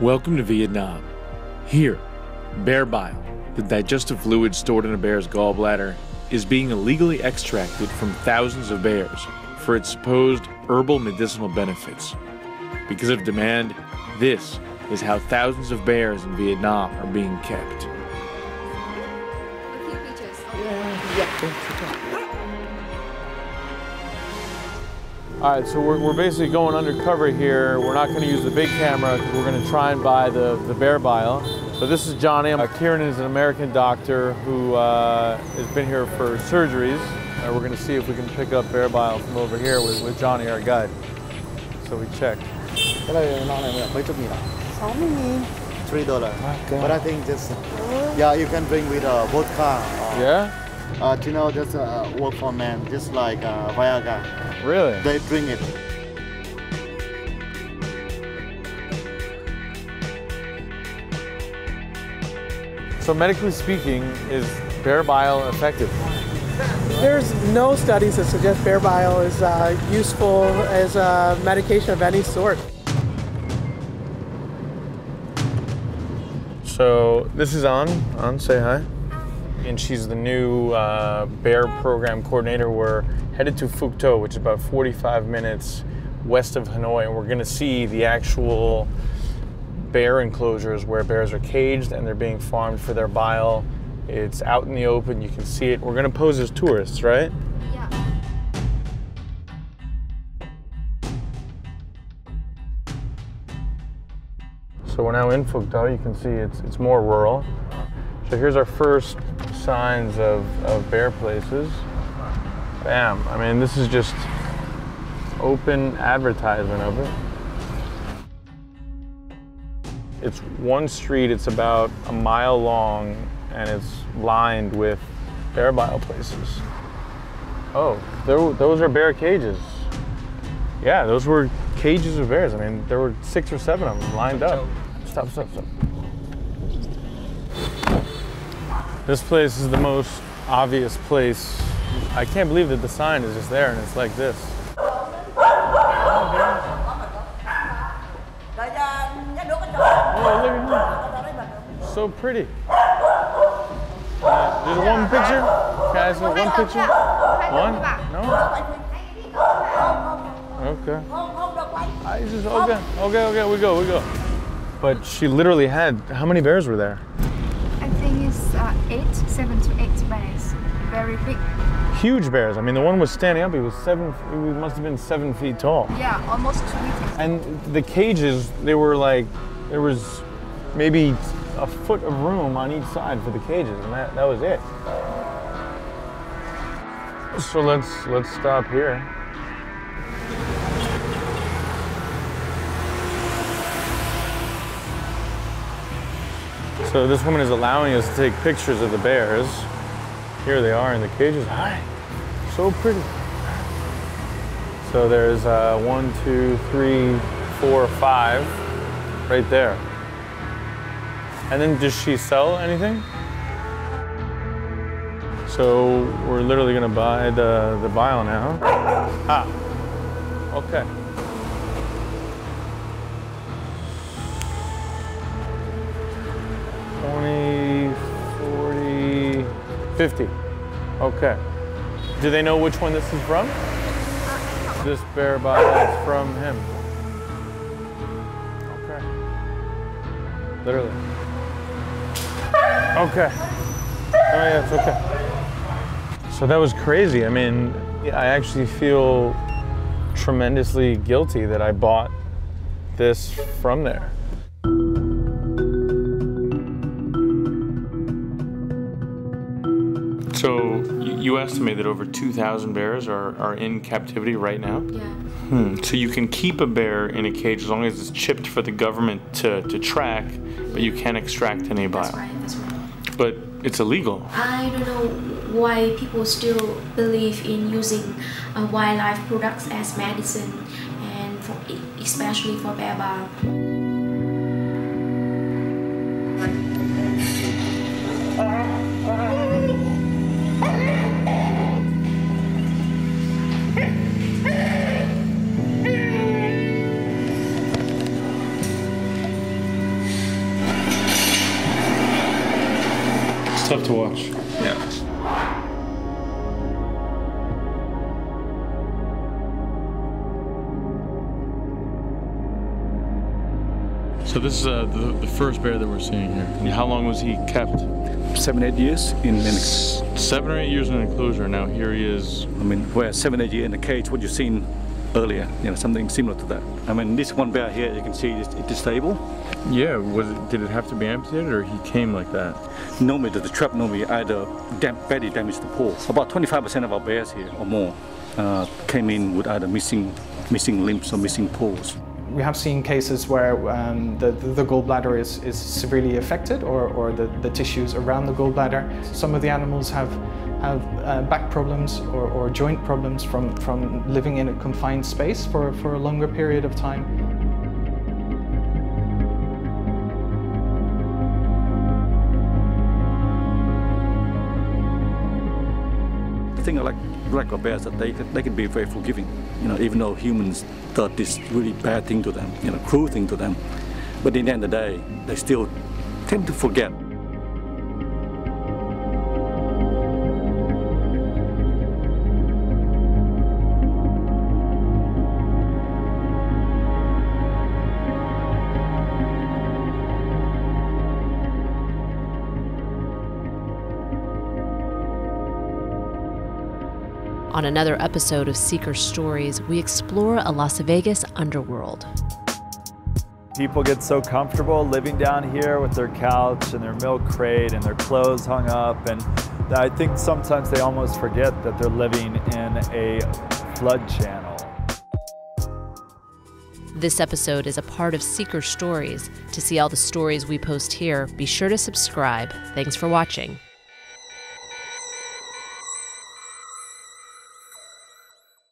Welcome to Vietnam. Here, bear bile, the digestive fluid stored in a bear's gallbladder, is being illegally extracted from thousands of bears for its supposed herbal medicinal benefits. Because of demand, this is how thousands of bears in Vietnam are being kept. All right, so we're basically going undercover here. We're not going to use the big camera because we're going to try and buy the bear bile. But this is Johnny. Kieran is an American doctor who has been here for surgeries. We're going to see if we can pick up bear bile from over here with Johnny, our guide. So we check. $60. $3. But I think just, yeah, you can bring with vodka. Yeah? You know, just work for men, just like Viagra. Really? They drink it. So medically speaking, is bear bile effective? There's no studies that suggest bear bile is useful as a medication of any sort. So this is An, say hi. And she's the new bear program coordinator. We're headed to Phu Tao, which is about 45 minutes west of Hanoi, and we're gonna see the actual bear enclosures where bears are caged and they're being farmed for their bile. It's out in the open, you can see it. We're gonna pose as tourists, right? Yeah. So we're now in Phu Tao. You can see it's more rural. So here's our first signs of bear places. Bam, I mean, this is just open advertisement of it. It's one street, it's about a mile long, and it's lined with bear bile places. Oh, those are bear cages. Yeah, those were cages of bears. I mean, there were 6 or 7 of them lined up. Stop. This place is the most obvious place. I can't believe that the sign is just there and it's like this. Oh, look at that. So pretty. There's one picture? Can I see one picture? One? No? Okay. Okay, we go. But she literally had, how many bears were there? I think it's 7 to 8 bears. Very big. Huge bears. I mean, the one was standing up. He must have been 7 feet tall. Yeah, almost 2 meters. And the cages, they were like, there was maybe a foot of room on each side for the cages, and that was it. So let's stop here. So this woman is allowing us to take pictures of the bears. Here they are in the cages. Hi, so pretty. So there's 1, 2, 3, 4, 5 right there. And then does she sell anything? So we're literally gonna buy the bile now. Ah, okay. 20, 40, 50. Okay. Do they know which one this is from? This bear bile is from him. Okay. Literally. Okay. Oh yeah, it's okay. So that was crazy. I mean, I actually feel tremendously guilty that I bought this from there. So you estimate that over 2,000 bears are in captivity right now? Yeah. So you can keep a bear in a cage as long as it's chipped for the government to track, but you can't extract any bile. That's right. But it's illegal. I don't know why people still believe in using wildlife products as medicine, and especially for bear bile. to watch. Yeah. So this is the first bear that we're seeing here. And how long was he kept? 7 or 8 years in an 7 or 8 years in an enclosure. Now here he is. I mean, where 7 or 8 years in a cage, what you've seen earlier, you know, something similar to that. I mean, this one bear here, you can see it's disabled. Yeah, did it have to be amputated, or he came like that? Normally, the trap normally either badly damaged the paw. About 25% of our bears here or more came in with either missing limbs or missing paws. We have seen cases where the gallbladder is severely affected, or the tissues around the gallbladder. Some of the animals have back problems or joint problems from living in a confined space for a longer period of time. The thing I like about bears is that they can be very forgiving. You know, even though humans thought this really bad thing to them, you know, cruel thing to them, but in the end of the day, they still tend to forget. On another episode of Seeker Stories, we explore a Las Vegas underworld. People get so comfortable living down here with their couch and their milk crate and their clothes hung up, and I think sometimes they almost forget that they're living in a flood channel. This episode is a part of Seeker Stories. To see all the stories we post here, be sure to subscribe. Thanks for watching.